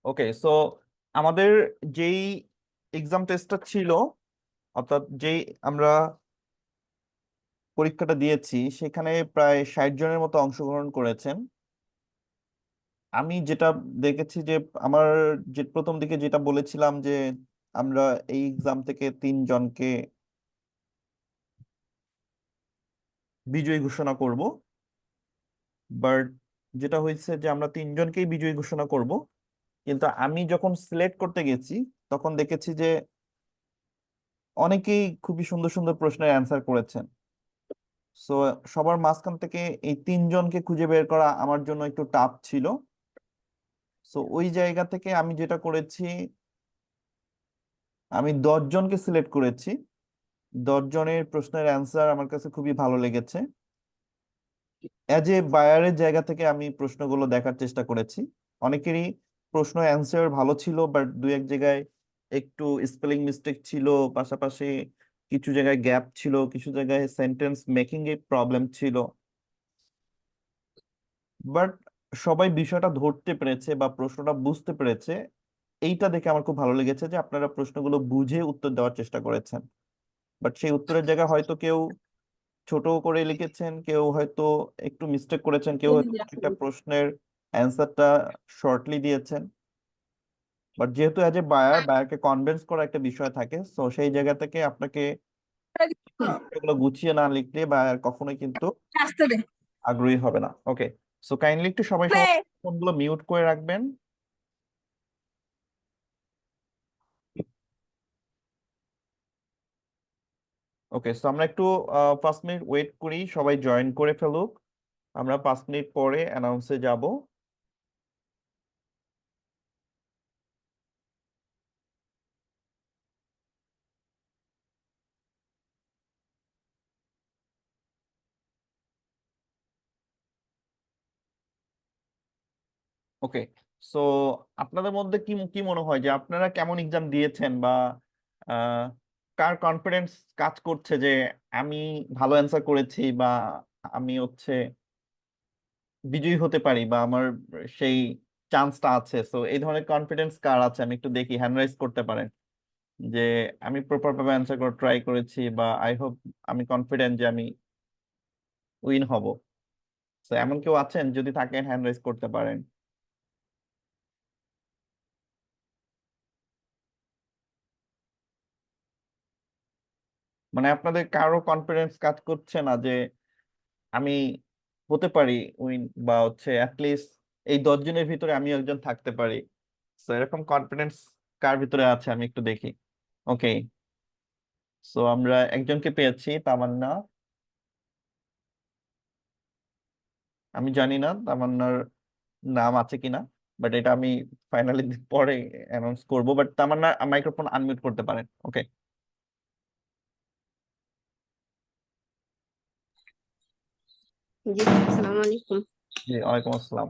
ওকে, so আমাদের যেই exam টেস্টটা ছিল, অর্থাৎ যেই আমরা পরীক্ষাটা দিয়েছি, সেখানে প্রায় 60 জনের মতো অংশগ্রহণ করেছেন। আমি যেটা দেখেছি যে আমার যে প্রথম দিকে যেটা বলেছিলাম যে আমরা এই এক্সাম থেকে 3 জনকে বিজয়ী ঘোষণা করব, বাট যেটা হয়েছে যে আমরা 3 জনকেই বিজয়ী ঘোষণা করব, কিন্তু আমি যখন সিলেক্ট করতে গেছি তখন দেখেছি যে অনেকেই খুবই সুন্দর সুন্দর প্রশ্নের অ্যান্সার করেছেন। সো সবার মাঝখান থেকে এই 3 জনকে খুঁজে বের করা আমার জন্য একটু টাফ ছিল। সো ওই জায়গা থেকে আমি যেটা করেছি, আমি 10 জনকে সিলেক্ট করেছি। 10 জনের প্রশ্নের অ্যান্সার আমার কাছে খুবই ভালো লেগেছে। অ্যাজ এ বায়ারের জায়গা থেকে আমি প্রশ্নগুলো দেখার চেষ্টা করেছি। অনেকেরই প্রশ্ন অ্যান্সার ভালো ছিল, বাট দু এক জায়গায় একটু স্পেলিং মিস্টেক ছিল, পাশাপাশি কিছু জায়গায় গ্যাপ ছিল, কিছু জায়গায় সেন্টেন্স মেকিং এ প্রবলেম ছিল। বাট সবাই বিষয়টা ধরতে পেরেছে বা প্রশ্নটা বুঝতে পেরেছে। এইটা দেখে আমার খুব ভালো লেগেছে যে আপনারা প্রশ্নগুলো বুঝে উত্তর দেওয়ার চেষ্টা করেছেন। বাট সেই উত্তরের জায়গায় হয়তো কেউ ছোট করে লিখেছেন, কেউ হয়তো একটু মিস্টেক করেছেন, কেউ হয়তো একটা প্রশ্নের অ্যান্সারটা শর্টলি দিয়েছেন। বাট যেহেতু অ্যাজ এ বায়ারকে কনভিন্স করা একটা বিষয় থাকে, তো সেই জায়গা থেকে আপনাকে এগুলো গুছিয়ে না লিখলে বায়ার কখনোই কিন্তু আসতে দে। আগ্রহী হবে না। ওকে, সো কাইন্ডলি একটু সবাই সবার ফোনগুলো মিউট করে রাখবেন। ওকে, সো আমরা একটু 5 মিনিট ওয়েট করি, সবাই জয়েন করে ফেলুক। আমরা 5 মিনিট পরে অ্যানাউন্সে যাব। ওকে, সো আপনাদের মধ্যে কি কি মনে হয় যে আপনারা কেমন এক্সাম দিয়েছেন, বা আহ, কার কনফিডেন্স কাজ করছে যে আমি ভালো অ্যান্সার করেছি, বা আমি বিজয়ী হতে পারি, বা আমার সেই চান্সটা আছে। সো এই ধরনের কনফিডেন্স কার আছে আমি একটু দেখি, হ্যান্ড রাইজ করতে পারেন যে আমি প্রপার ভাবে অ্যান্সার করে ট্রাই করেছি, বা আই হোপ আমি কনফিডেন্ট যে আমি উইন হব। তো এমন কেউ আছেন? যদি থাকেন হ্যান্ড রাইজ করতে পারেন। মানে আপনাদের কারো কনফিডেন্স কাজ করছে না যে আমি হতে পারি উইন, বা অ্যাটলিস্ট এই 10 জনের ভিতরে আমি একজন থাকতে পারি। তো এরকম কনফিডেন্স কার ভিতরে আছে আমি একটু দেখি। ওকে, সো আমরা একজনকে পেয়েছি, তামান্না। আমি জানি না তামান্নার নাম আছে কিনা, বাট এটা আমি ফাইনালি পরে অ্যানাউন্স করব। বাট তামান্না মাইক্রোফোন আনমিউট করতে পারেন। ওকে। জি, আসসালামু আলাইকুম। জি, ওয়ালাইকুম আসসালাম।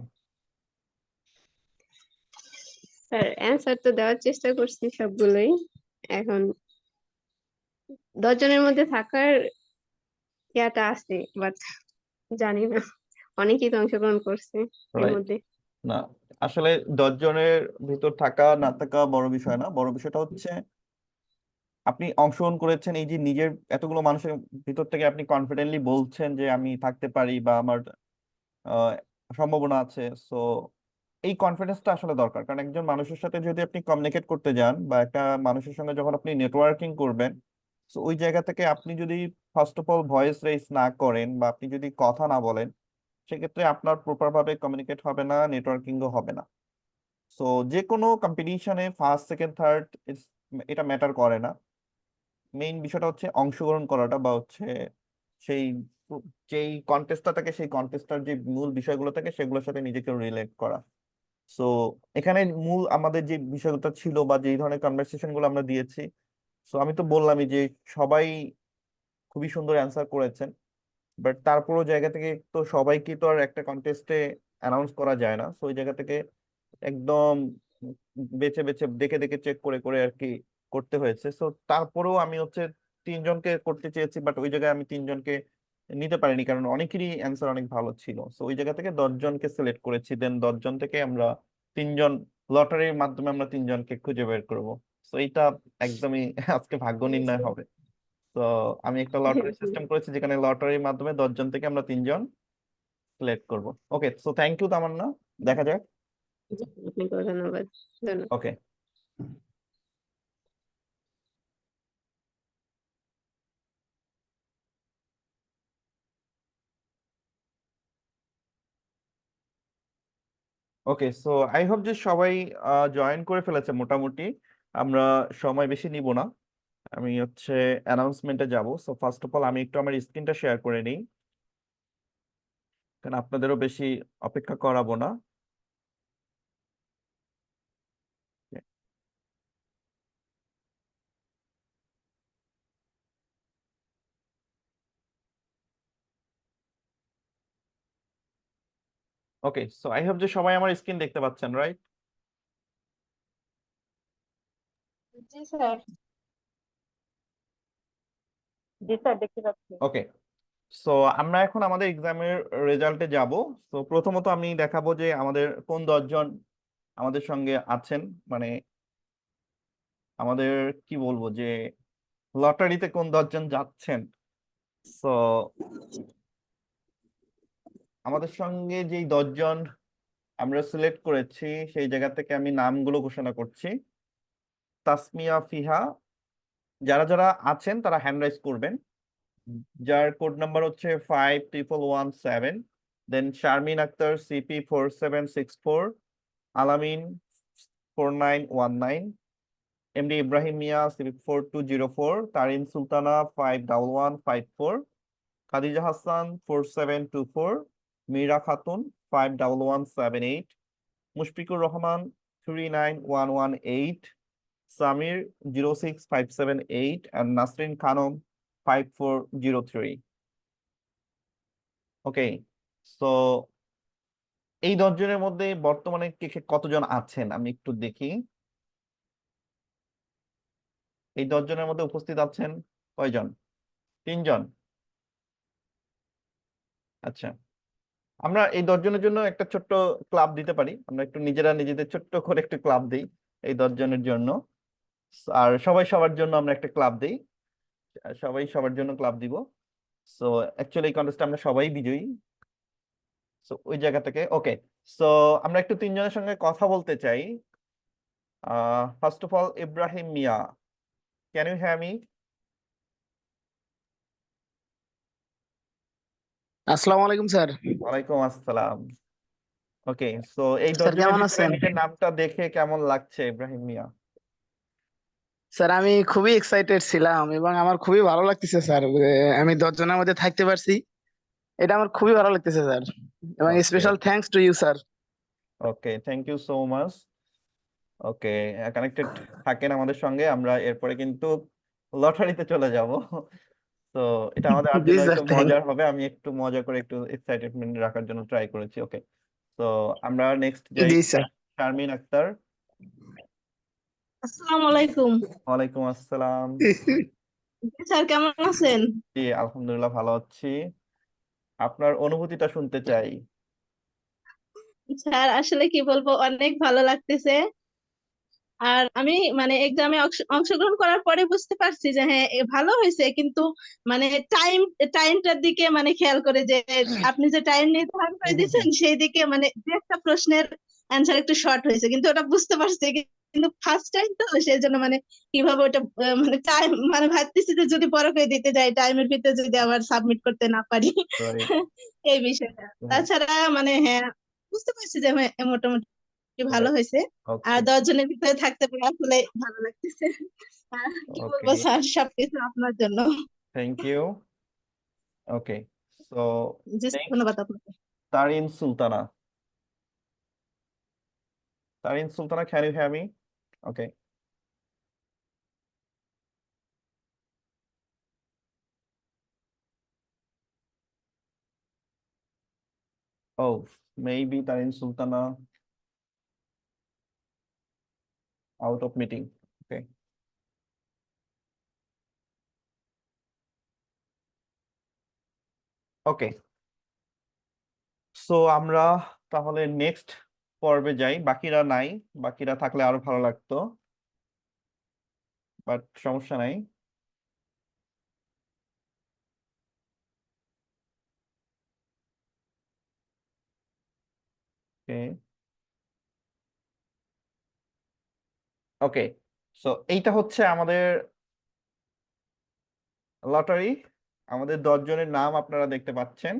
স্যার, অ্যান্সার তো দেওয়ার চেষ্টা করছি সবগুলোই। এখন 10 জনের মধ্যে থাকার ইয়াটা আছে, বাট জানি না, অনেকেই তো অংশগ্রহণ করছে এর রাইট। মধ্যে। না, আসলে 10 জনের ভিতর থাকা না থাকা বড় বিষয় না, বড় বিষয়টা হচ্ছে আপনি অংশগ্রহণ করেছেন, এই যে নিজের এতগুলো মানুষের ভিতর থেকে আপনি কনফিডেন্টলি বলছেন যে আমি থাকতে পারি, বা আমার আহ, সম্ভাবনা আছে। সো এই কনফিডেন্সটা আসলে দরকার, কারণ একজন মানুষের সাথে যদি আপনি কমিউনিকেট করতে যান, বা একটা মানুষের সঙ্গে যখন আপনি নেটওয়ার্কিং করবেন, তো ওই জায়গা থেকে আপনি যদি first of all voice raise না করেন, বা আপনি যদি কথা না বলেন, সেক্ষেত্রে আপনার প্রপার ভাবে কমিউনিকেট হবে না, নেটওয়ার্কিংও হবে না। সো যে কোনো কম্পিটিশনে ফার্স্ট সেকেন্ড থার্ড এটা ম্যাটার করে না। মেইন বিষয়টা হচ্ছে অংশগ্রহণ করাটা, বা সেই যেই কন্টেস্টটা থাকে, সেই কন্টেস্টার যে মূল বিষয়গুলো থাকে সেগুলোর সাথে নিজেকে রিলেট করা। সো এখানে মূল আমাদের যে বিষয়টা ছিল, বা যেই ধরনের কনভারসেশন গুলো আমরা দিয়েছি, সো আমি তো বললামই যে সবাই খুবই সুন্দর অ্যান্সার করেছেন। বাট তারপরও জায়গা থেকে তো সবাইকে তো আর একটা কন্টেস্টে অ্যানাউন্স করা যায় না। সো ওই জায়গা থেকে একদম বেছে বেছে দেখে দেখে চেক করে করে আর কি করতে হয়েছে। সো তারপরেও আমি 3 জনকে করতে চেয়েছি, বাট ওই জায়গায় আমি 3 জনকে নিতে পারিনি, কারণ অনেকেরই অ্যান্সার অনেক ভালো ছিল। সো ওই জায়গা থেকে 10 জনকে সিলেক্ট করেছি, দেন 10 জন থেকে আমরা 3 জন লটারির মাধ্যমে আমরা তিনজনকে খুঁজে বের করব। তো এইটা একদমই আজকে ভাগ্য নির্ণয় হবে। তো আমি একটা লটারি সিস্টেম করেছি যেখানে লটারির মাধ্যমে 10 জন থেকে আমরা তিনজন সিলেক্ট করব। ওকে, সো থ্যাংক ইউ তামান্না, দেখা যাক। আপনাকে ধন্যবাদ। ধন্যবাদ। ওকে, ওকে, সো আই হোপ যে সবাই জয়েন করে ফেলেছে মোটামুটি। আমরা সময় বেশি নিব না। আমি হচ্ছে অ্যানাউন্সমেন্টে যাব। সো ফার্স্ট অফ অল আমি একটু আমার স্ক্রিনটা শেয়ার করে নিই, কারণ আপনাদেরও বেশি অপেক্ষা করাবো না। ওকে, সো আই হোপ যে সবাই আমার স্ক্রিন দেখতে পাচ্ছেন, রাইট? জি স্যার। জি স্যার, দেখতে পাচ্ছি। ওকে, সো আমরা এখন আমাদের এক্সামের রেজাল্টে যাব। তো প্রথমত আমি দেখাবো যে আমাদের কোন 10 জন আমাদের সঙ্গে আছেন, মানে আমাদের কি বলবো যে লটারিতে কোন 10 জন যাচ্ছেন। সো আমাদের সঙ্গে যেই 10 জন আমরা সিলেক্ট করেছি সেই জায়গা থেকে আমি নামগুলো ঘোষণা করছি। তাসমিয়া ফিহা, যারা যারা আছেন তারা হ্যান্ড রাইজ করবেন। যার কোড নাম্বার হচ্ছে 51117, দেন Sharmin Akter CP 4764, Alamin 4919, MD Ibrahim Mia CP 4204, Tarin Sultana 51154, Khadija Hasan 4724, Mira Khatun 51178, Mushfiqur Rahman 39118, Samir 06578, and Nasrin Khanam 5403। Okay, so এই 10 জনের মধ্যে বর্তমানে কতজন আছেন আমি একটু দেখি। এই 10 জনের মধ্যে উপস্থিত আছেন কয়জন? 3 জন। আচ্ছা, আমরা এই 10 জনের জন্য একটা ছোট্ট ক্লাব দিতে পারি। আমরা একটু নিজেরা নিজেদের ছোট্ট করে একটু ক্লাব দিই এই 10 জনের জন্য। আর সবাই সবার জন্য আমরা একটা ক্লাব দিই। সবাই সবার জন্য ক্লাব দিব। সো অ্যাকচুয়ালি এই কন্টেস্টে আমরা সবাই বিজয়ী। সো ওই জায়গা থেকে ওকে, সো আমরা একটু 3 জনের সঙ্গে কথা বলতে চাই। First of all Ibrahim Mia, can you hear me? আসসালামু আলাইকুম স্যার। ওয়ালাইকুম আসসালাম। ওকে, সো এই স্যার 10 জনের কেমন ভিতরে আছেন? নিজের নামটা দেখে কেমন লাগছে ইব্রাহিম মিয়া? স্যার আমি খুবই এক্সাইটেড ছিলাম এবং আমার খুবই ভালো লাগতেছে স্যার, আমি 10 জনের মধ্যে থাকতে পারছি। এটা আমার খুবই ভালো লাগতেছে স্যার, এবং okay, special thanks to you sir. Okay, thank you so much. Okay, connected থাকেন আমাদের সঙ্গে, আমরা এরপরে কিন্তু লটারিতে চলে যাব। তো এটা আমাদের আর জি জন্য স্যার, একটু থ্যাংক। মজার হবে, আমি একটু মজা করে একটু এক্সাইটেডমেন্ট রাখার জন্য ট্রাই করেছি। ওকে, তো আমরা নেক্সট যাই। জি স্যার। শারমিন আক্তার। আসসালামু আলাইকুম। ওয়ালাইকুম আসসালাম। স্যার কেমন আছেন? জি আলহামদুলিল্লাহ ভালো আছি, আপনার অনুভূতিটা শুনতে চাই। স্যার আসলে কি বলবো, অনেক ভালো লাগতেছে। আর আমি মানে এক্সামে অংশগ্রহণ করার পরে বুঝতে পারছি যে হ্যাঁ ভালো হয়েছে, কিন্তু মানে টাইমটার দিকে মানে খেয়াল করে যে আপনি যে টাইম নির্ধারণ করে হুম, হুম, দিয়েছেন হুম। সেই দিকে মানে যে একটা প্রশ্নের অ্যান্সার একটু শর্ট হয়েছে, কিন্তু ওটা বুঝতে পারছি। কিন্তু ফার্স্ট টাইম তো সেই জন্য মানে কিভাবে ওটা মানে টাইম মানে ভাবতেছি যে যদি বড় করে দিতে যাই টাইমের ভিতরে যদি আবার সাবমিট করতে না পারি। রাইট, এই বিষয়টা তাছাড়া মানে হ্যাঁ বুঝতে পারছি যে হ্যাঁ, মোটামুটি ভালো রাইট। হয়েছে। আর ওকে, 10 জনের ভিতরে থাকতে পেরে আসলে ভালো লাগতেছে। কি ওকে, বলবো স্যার, সবকিছু আপনার জন্য। Thank you. ওকে, সো জি নেক্সট ধন্যবাদ আপনাকে। Tarin Sultana. Tarin Sultana, can you hear me? Okay, ও maybe Tarin Sultana out of meeting. Okay, okay, so আমরা তাহলে নেক্সট পর্বে যাই, বাকিরা নাই, বাকিরা থাকলে আরো ভালো লাগতো, বাট সমস্যা নাই। ওকে ওকে, সো এইটা হচ্ছে আমাদের লটারি। আমাদের 10 জনের নাম আপনারা দেখতে পাচ্ছেন।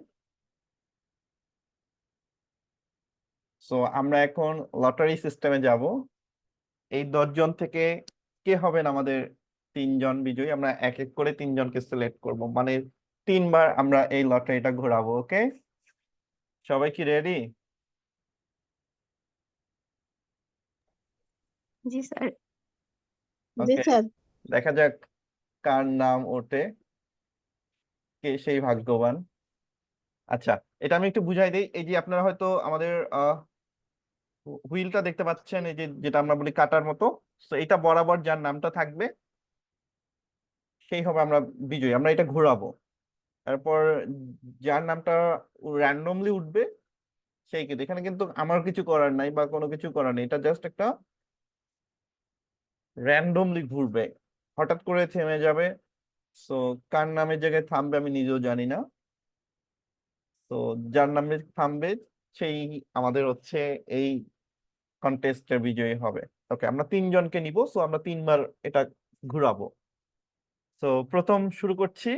সো আমরা এখন লটারি সিস্টেমে যাব। এই 10 জন থেকে কে হবেন আমাদের 3 জন বিজয়ী, আমরা এক এক করে 3 জনকে সিলেক্ট করব, মানে 3 বার আমরা এই লটারিটা ঘোরাবো। ওকে, সবাই কি রেডি? জি স্যার। জি ওকে, স্যার। দেখা যাক কার নাম ওঠে, কে সেই ভাগ্যবান। আচ্ছা, এটা আমি একটু বুঝাই দিই। এই যে আপনারা হয়তো আমাদের হুইলটা দেখতে পাচ্ছেন, এই যে যেটা আমরা বলি কাটার মতো, তো এটা বরাবর যার নামটা থাকবে সেই হবে আমরা বিজয়ী। আমরা এটা ঘোরাবো, তারপর যার নামটা র্যান্ডমলি উঠবে সেই, কিন্তু এখানে কিন্তু আমার কিছু করার নাই বা কোনো কিছু করার নেই, এটা জাস্ট একটা র্যান্ডমলি ঘুরবে, হঠাৎ করে থেমে যাবে। সো কার নামের জায়গায় থামবে আমি নিজেও জানি না। তো যার নামে থামবে সেই আমাদের হচ্ছে এই কন্টেস্টের বিজয়ী হবে। ওকে, আমরা 3 জনকে নিব, সো আমরা 3 বার এটা ঘুরাবো। তো প্রথম শুরু করছি,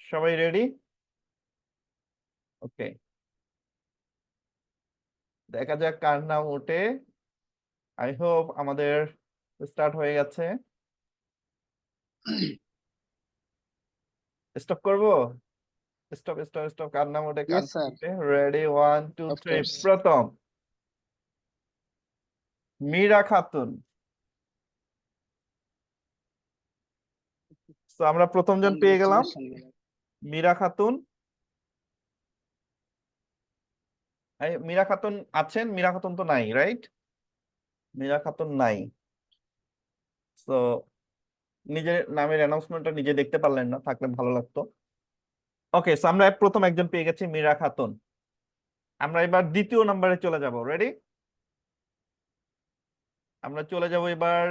সবাই রেডি? ওকে, দেখা যাক কার নাম ওঠে। আই হোপ আমাদের স্টার্ট হয়ে গেছে। স্টপ করব? স্টপ স্টপ স্টপ, কার নাম ওঠে, কার ইয়েস নাম স্যার, ওঠে? Ready, 1 2 of 3। কোর্স। প্রথম মীরা খাতুন। তো আমরা প্রথম জন পেয়ে গেলাম, কংগ্রেচুলেশন। মীরা খাতুন। এই মীরা খাতুন আছেন? মীরা খাতুন তো নাই, রাইট? মীরা খাতুন নাই। তো নিজের নামের অ্যানাউন্সমেন্টটা নিজে দেখতে পারলেন না, থাকলে ভালো লাগতো। ওকে, সো আমরা প্রথম একজন পেয়ে গেছি, মীরা খাতুন। আমরা এবার দ্বিতীয় নম্বরে চলে যাব। রেডি? আমরা চলে যাব এবার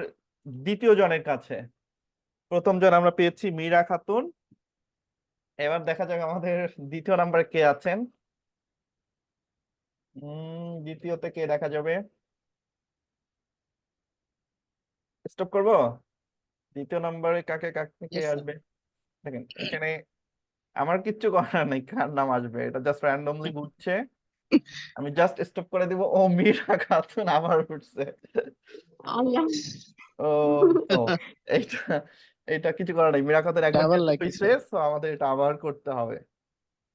দ্বিতীয় জনের কাছে। প্রথম জন আমরা পেয়েছি মীরা খাতুন। এবার দেখা যাক আমাদের দ্বিতীয় নম্বরে কে আছেন। দ্বিতীয়তে কে দেখা যাবে? স্টপ করব? দ্বিতীয় নম্বরে কাকে কাকে কে ইয়েস স্যার। আসবে? দেখেন এখানে আমার কিচ্ছু করার নেই কার নাম আসবে, এটা জাস্ট র্যান্ডমলি ঘুরছে। আমি জাস্ট স্টপ করে দিব। ও, মীরা খাতুন আবার উঠছে। আল্লাহ। ও ও, এইটা এইটা কিছু করার নেই, মীরা খাতুন একবার ডাবল যেহেতু হইছে, লাগতেছে। তো আমাদের এটা আবার করতে হবে।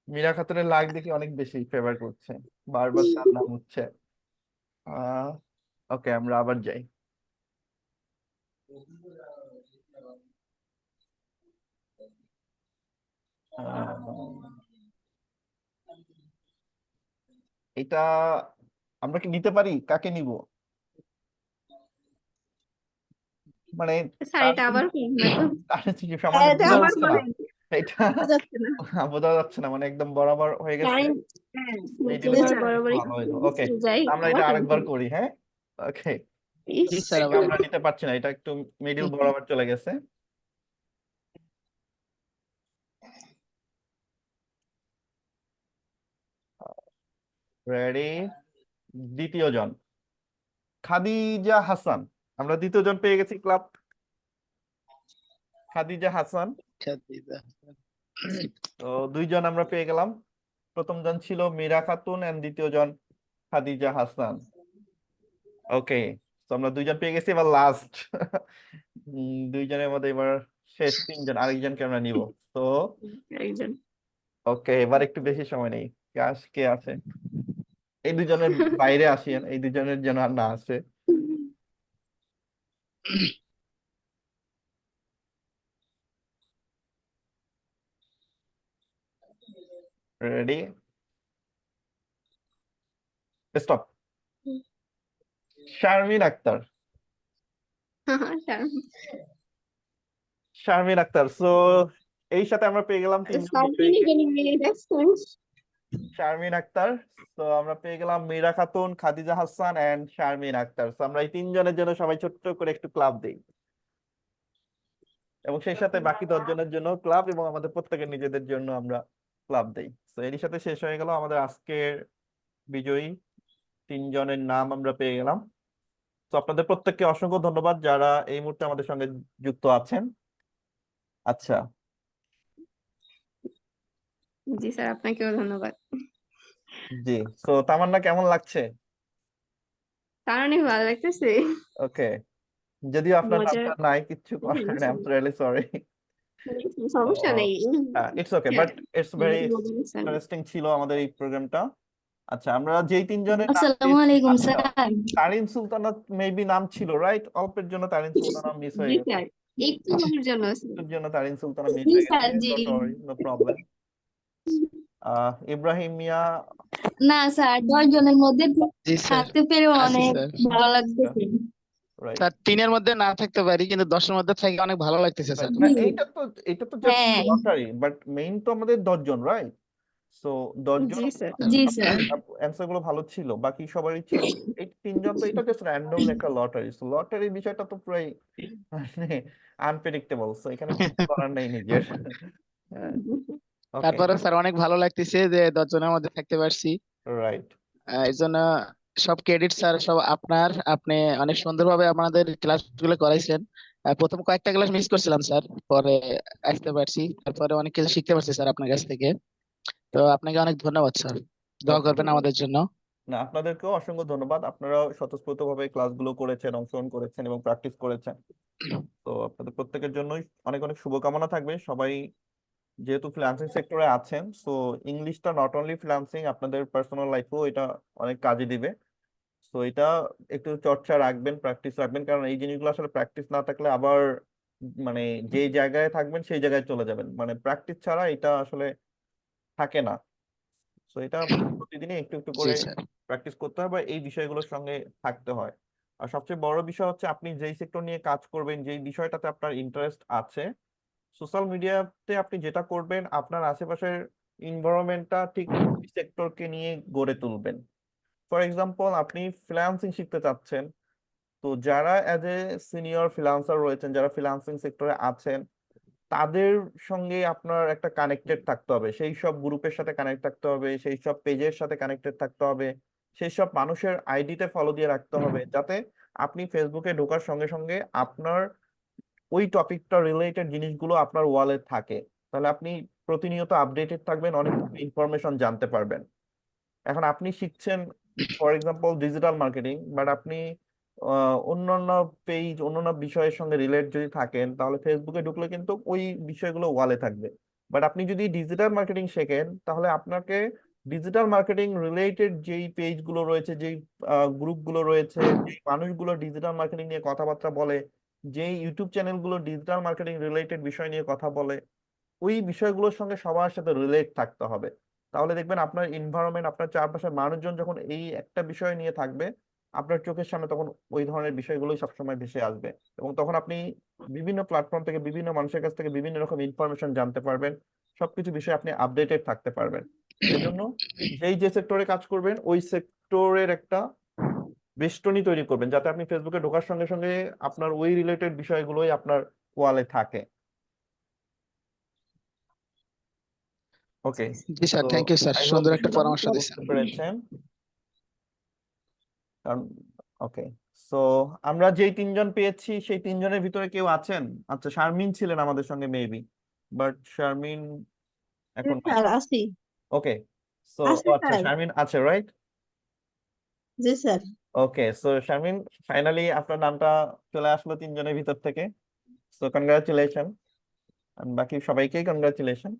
মীরা খাতুনের লাক দেখি অনেক বেশি ফেভার করছে, বারবার তার নাম হচ্ছে। আহ ওকে, আমরা আবার যাই। আহ, এটা আমরা কি নিতে পারি? কাকে নিব? মানে স্যার তার এটা আবার করুন না তো। তার কি সমানে এটা বোঝা আবার যাচ্ছে না বলেন, এটা? বোঝা যাচ্ছে না। বোঝা যাচ্ছে না, মানে একদম বরাবর হয়ে গেছে। টাইম। হ্যাঁ মিডিল জি এবার হলে স্যার। একটু বরাবরই ভালো হইলো। ওকে, যাই আমরা আবার এটা শুরু আরেকবার করি। করি, হ্যাঁ? ওকে, ইস। ইয়েস স্যার, একটু আবার আমরা নিতে পারছি না, এটা একটু মিডিল বরাবর চলে গেছে। রেডি? দ্বিতীয় জন খাদিজা হাসান। আমরা দ্বিতীয় জন পেয়ে গেছি, ক্লাব খাদিজা হাসান। খাদিজা। তো 2 জন আমরা পেয়ে গেলাম। প্রথম জন ছিল মীরা খাতুন এন্ড দ্বিতীয় জন খাদিজা হাসান। ওকে, তো আমরা 2 জন পেয়ে গেছি, এবার লাস্ট 2 জনের মধ্যে এবার শেষ 3 জন, আরেকজনকে আমরা নিব। তো একজন। ওকে, এবার একটু বেশি সময় নেই। কে আছে? এই 2 জনের বাইরে আসেন, এই 2 জনের যেন আর না আসে। Ready? Stop. Sharmin Akter. Sharmin Akter, so এই সাথে আমরা পেয়ে গেলাম 3 জন স্যার তিনি বিজয়ীকে। যিনি মেয়ে দেখছেন। শারমিন আক্তার। তো আমরা পেয়ে গেলাম মীরা খাতুন, খাদিজা হাসান এন্ড শারমিন আক্তার। তো আমরা এই তিনজনের জন্য সবাই ছোট্ট করে একটু ক্লাব দিই, এবং সেই সাথে বাকি 10 জনের জন্য ক্লাব, এবং আমাদের প্রত্যেকের নিজেদের জন্য আমরা ক্লাব দেই। তো এরই সাথে শেষ হয়ে গেল আমাদের আজকের বিজয়ী 3 জনের নাম আমরা পেয়ে গেলাম। তো আপনাদের প্রত্যেককে অসংখ্য ধন্যবাদ যারা এই মুহূর্তে আমাদের সঙ্গে যুক্ত আছেন। আচ্ছা, জি স্যার, আপনাকেও ধন্যবাদ। জি। তো তামান্না, কেমন লাগছে? তার অনেক ভালো লাগতেছে। ওকে, যদিও আপনার মজার। নামটা নাই, কিচ্ছু করার নেই, আই এম রিয়েলি সরি। সমস্যা নেই। ইটস ওকে, হ্যাঁ, বাট ইটস ভেরি মজার লাগছে অনেক। ইন্টারেস্টিং ছিল আমাদের এই প্রোগ্রামটা। আচ্ছা, আমরা যেই 3 জনের নাম আসসালামু পেয়েছি, আলাইকুম আচ্ছা, স্যার। তারিন সুলতানা মেবি নাম ছিল, রাইট? অল্পের জন্য তারিন সুলতানা মিস হয়ে জি গেছে, স্যার, একটু মনের জন্য স্যার। একটুর জন্য তারিন সুলতানা মিস জি হয়ে গেছে, স্যার, জি। Don't worry, no problem. Ibrahim Mia, না স্যার, 10 জনের মধ্যে জি স্যার, থাকতে পেরে আছি অনেক স্যার। ভালো লাগতেছে। রাইট। স্যার 3-এর মধ্যে না থাকতে পারি, কিন্তু 10-এর মধ্যে থেকে অনেক ভালো লাগতেছে স্যার। না, জি। এটা তো জাস্ট হ্যাঁ, লটারি, বাট মেইন তো আমাদের 10 জন, রাইট? সো 10 জন জি স্যার। জি স্যার। অ্যান্সার গুলো ভালো ছিল, বাকি সবারই ছিল। এই 3 জন তো এটা জাস্ট র্যান্ডম একটা লটারি। সো লটারির বিষয়টা তো পুরাই মানে আনপ্রেডিক্টেবল। সো এখানে কিছু করার নেই নিজের। হ্যাঁ, ওকে, তারপরে স্যার অনেক ভালো লাগতেছে যে 10 জনের মধ্যে থাকতে পারছি। রাইট। এই জন্য সব ক্রেডিট স্যার সব আপনার। আপনি অনেক সুন্দরভাবে আমাদের ক্লাসগুলো করাইছেন। প্রথম কয়েকটা ক্লাস মিস করছিলাম স্যার, পরে আসতে পারছি, তারপরে অনেক কিছু শিখতে পারছি স্যার আপনার কাছ থেকে। তো আপনাকে অনেক ধন্যবাদ স্যার, দোয়া ওকে, করবেন আমাদের জন্য। না, আপনাদেরকেও অসংখ্য ধন্যবাদ। আপনারাও স্বতঃস্ফূর্তভাবে ক্লাসগুলো করেছেন, অংশগ্রহণ করেছেন এবং প্র্যাকটিস করেছেন। তো আপনাদের প্রত্যেকের জন্যই অনেক অনেক শুভকামনা থাকবে। সবাই যেহেতু ফ্রিল্যান্সিং সেক্টরে আছেন, সো ইংলিশটা নট অনলি ফ্রিল্যান্সিং, আপনাদের পার্সোনাল লাইফেও এটা অনেক কাজে দিবে। সো এটা একটু চর্চা রাখবেন, প্র্যাকটিস রাখবেন, কারণ এই জিনিসগুলো আসলে প্র্যাকটিস না থাকলে আবার মানে যে জায়গায় থাকবেন সেই জায়গায় চলে যাবেন, মানে প্র্যাকটিস ছাড়া এটা আসলে থাকে না। সো এটা প্রতিদিনই একটু একটু জি করে স্যার। প্র্যাকটিস করতে হয়, বা এই বিষয়গুলোর সঙ্গে থাকতে হয়। আর সবচেয়ে বড় বিষয় হচ্ছে আপনি যেই সেক্টর নিয়ে কাজ করবেন, যেই বিষয়টাতে আপনার ইন্টারেস্ট আছে, সোশ্যাল মিডিয়াতে আপনি যেটা করবেন আপনার আশেপাশের এনভায়রনমেন্টটা ঠিক ওই সেক্টরকে নিয়ে গড়ে তুলবেন। ফর এক্সাম্পল, আপনি ফ্রিল্যান্সিং শিখতে চাচ্ছেন, তো যারা অ্যাজ এ সিনিয়র ফ্রিল্যান্সার রয়েছেন, যারা ফ্রিল্যান্সিং সেক্টরে আছেন, তাদের সঙ্গে আপনার একটা কানেক্টেড থাকতে হবে, সেই সব গ্রুপের সাথে কানেক্ট থাকতে হবে, সেই সব পেজের সাথে কানেক্টেড থাকতে হবে, সেই সব মানুষের আইডিতে ফলো দিয়ে রাখতে হবে, যাতে আপনি ফেসবুকে ঢোকার সঙ্গে সঙ্গে আপনার ওই টপিকটা রিলেটেড জিনিসগুলো আপনার ওয়ালে থাকে। তাহলে আপনি প্রতিনিয়ত আপডেটেড থাকবেন, অনেক ইনফরমেশন জানতে পারবেন। এখন আপনি শিখছেন for example digital marketing, but আপনি অন্যান্য পেজ, অন্যান্য বিষয়ের সঙ্গে রিলেট যদি থাকেন, তাহলে ফেসবুকে ঢুকলে কিন্তু ওই বিষয়গুলো ওয়ালে থাকবে। বাট আপনি যদি ডিজিটাল মার্কেটিং শেখেন, তাহলে আপনাকে ডিজিটাল মার্কেটিং রিলেটেড যেই পেজগুলো রয়েছে, যেই গ্রুপগুলো রয়েছে, যেই মানুষগুলো ডিজিটাল মার্কেটিং নিয়ে কথাবার্তা বলে, যেই ইউটিউব চ্যানেলগুলো ডিজিটাল মার্কেটিং রিলেটেড বিষয় নিয়ে কথা বলে, ওই বিষয়গুলোর সঙ্গে সবার সাথে রিলেট থাকতে হবে। তাহলে দেখবেন আপনার এনভায়রনমেন্ট, আপনার চারপাশের মানুষজন যখন এই একটা বিষয় নিয়ে থাকবে, আপনার চোখের সামনে তখন ওই ধরনের বিষয়গুলোই সবসময় ভেসে আসবে, এবং তখন আপনি বিভিন্ন প্ল্যাটফর্ম থেকে, বিভিন্ন মানুষের কাছ থেকে বিভিন্ন রকম ইনফরমেশন জানতে পারবেন, সবকিছু বিষয়ে আপনি আপডেটেড থাকতে পারবেন। এজন্য যেই যে সেক্টরে কাজ করবেন, ওই সেক্টরের একটা বেষ্টনী তৈরি করবেন, যাতে আপনি ফেসবুকে ঢোকার সঙ্গে সঙ্গে আপনার ওই রিলেটেড বিষয়গুলোই আপনার ওয়ালে থাকে। ওকে, জি স্যার, তো thank you sir, I hope সুন্দর একটা বিষয়টা পরামর্শ আপনারা দিচ্ছেন। বুঝতে পেরেছেন। কারণ ওকে, সো আমরা যেই 3 জন পেয়েছি সেই 3 জনের ভিতরে কেউ আছেন? আচ্ছা, শারমিন ছিলেন আমাদের সঙ্গে মেবি, বাট শারমিন এখন নাই। স্যার আছি। ওকে, সো আছে আচ্ছা, স্যার। শারমিন আছে, রাইট? জি স্যার। ওকে, সো শারমিন, ফাইনালি আপনার নামটা চলে আসলো 3 জনের ভিতর থেকে। সো কনগ্রাচুলেশন, বাকি সবাইকেই কনগ্রাচুলেশন।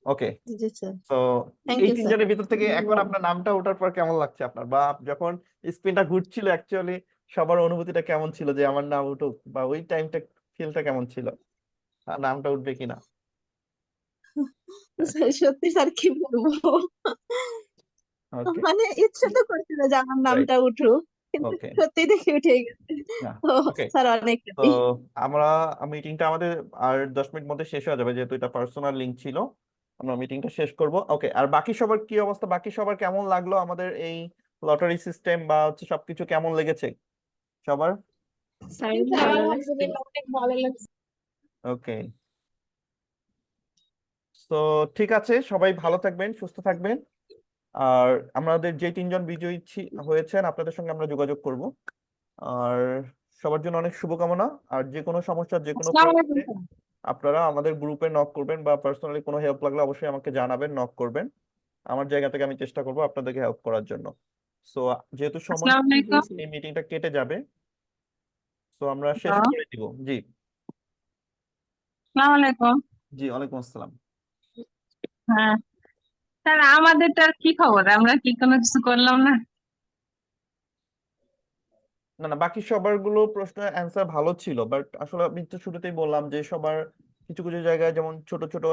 ওকে, জি স্যার। তো থ্যাংক এই ইউ 3 স্যার। জনের ভিতর থেকে এখন আপনার নামটা ওঠার পর কেমন লাগছে আপনার, বা যখন স্ক্রিনটা ঘুরছিল অ্যাকচুয়ালি সবার অনুভূতিটা কেমন ছিল যে আমার নাম উঠুক, বা ওই টাইমটা ফিলটা কেমন ছিল, আর নামটা উঠবে কিনা? স্যার সত্যি স্যার কি বলবো, ওকে, মানে ইচ্ছে তো করছিল যে আমার রাইট, নামটা উঠুক, কিন্তু ওকে, সত্যি দেখে উঠে গেছে। তো ওকে। স্যার অনেক তো হ্যাপি। আমরা মিটিংটা আমাদের আর 10 মিনিট মধ্যে শেষ হয়ে যাবে, যেহেতু এটা পার্সোনাল লিংক ছিল। আমরা মিটিংটা শেষ করব। ওকে, আর বাকি সবার কি অবস্থা, বাকি সবার কেমন লাগলো আমাদের এই লটারি সিস্টেম বা হচ্ছে সবকিছু কেমন লেগেছে সবার? স্যার জি স্যার, ভালো লাগছে। আলহামদুলিল্লাহ অনেক ভালো লাগছে। ওকে, তো ঠিক আছে, সবাই ভালো থাকবেন, সুস্থ থাকবেন। আর আমাদের যে 3জন বিজয়ী হয়েছেন আপনাদের সঙ্গে আমরা যোগাযোগ করব। আর সবার জন্য অনেক শুভকামনা। আর যে কোনো সমস্যা, যে কোনো আসসালামু আলাইকুম প্রয়োজনে আপনারা আমাদের গ্রুপে নক করবেন বা পার্সোনালি কোনো হেল্প লাগলে অবশ্যই আমাকে জানাবেন, নক করবেন। আমার জায়গা থেকে আমি চেষ্টা করব আপনাদেরকে হেল্প করার জন্য। সো যেহেতু সময় আসসালামু জি আলাইকুম। স্যার। এই মিটিংটা কেটে যাবে, তো আমরা শেষ হ্যালো, করে দিব। জি, আসসালামু আলাইকুম। জি, ওয়ালাইকুম আসসালাম। হ্যাঁ স্যার, আমাদেরটার কি খবর? আমরা কি কোনো কিছু করলাম না? না না, বাকি সবার গুলো প্রশ্নের অ্যান্সার ভালো ছিল, বাট আসলে আমি তো শুরুতেই বললাম যে সবার কিছু কিছু জায়গায় যেমন ছোট ছোট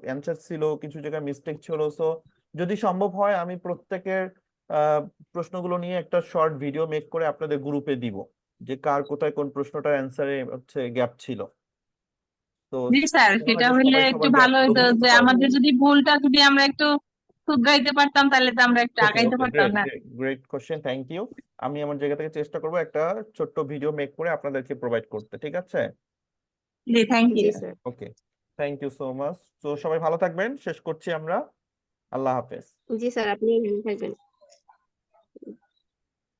অ্যান্সার ছিল, কিছু জায়গায় মিস্টেক ছিল। সো যদি সম্ভব হয় আমি প্রত্যেকের আহ, প্রশ্নগুলো নিয়ে একটা শর্ট ভিডিও মেক করে আপনাদের গ্রুপে দিব, যে কার কোথায় কোন প্রশ্নটার অ্যান্সারে হচ্ছে গ্যাপ ছিল। তো জি স্যার, মনে হয় সেটা যে হইলে সবাই একটু সবার ভালো গ্যাপগুলো হতো, বুঝতে যে পারবে। আমাদের যদি ভুলটা যদি আমরা একটু শুধরাইতে পারতাম, তাহলে তো আমরা একটু ওকে আগাইতে ওকে, পারতাম গ্রেট না। Great great question, thank you. আমি আমার জায়গা থেকে চেষ্টা করবো একটা ছোট্ট ভিডিও মেক করে আপনাদেরকে প্রোভাইড করতে, ঠিক আছে? জি, থ্যাংক জি you. Sir. Okay, thank you so much. তো সবাই ভালো থাকবেন, শেষ করছি আমরা। আল্লাহ হাফেজ। জি স্যার, আপনি ভালো থাকবেন।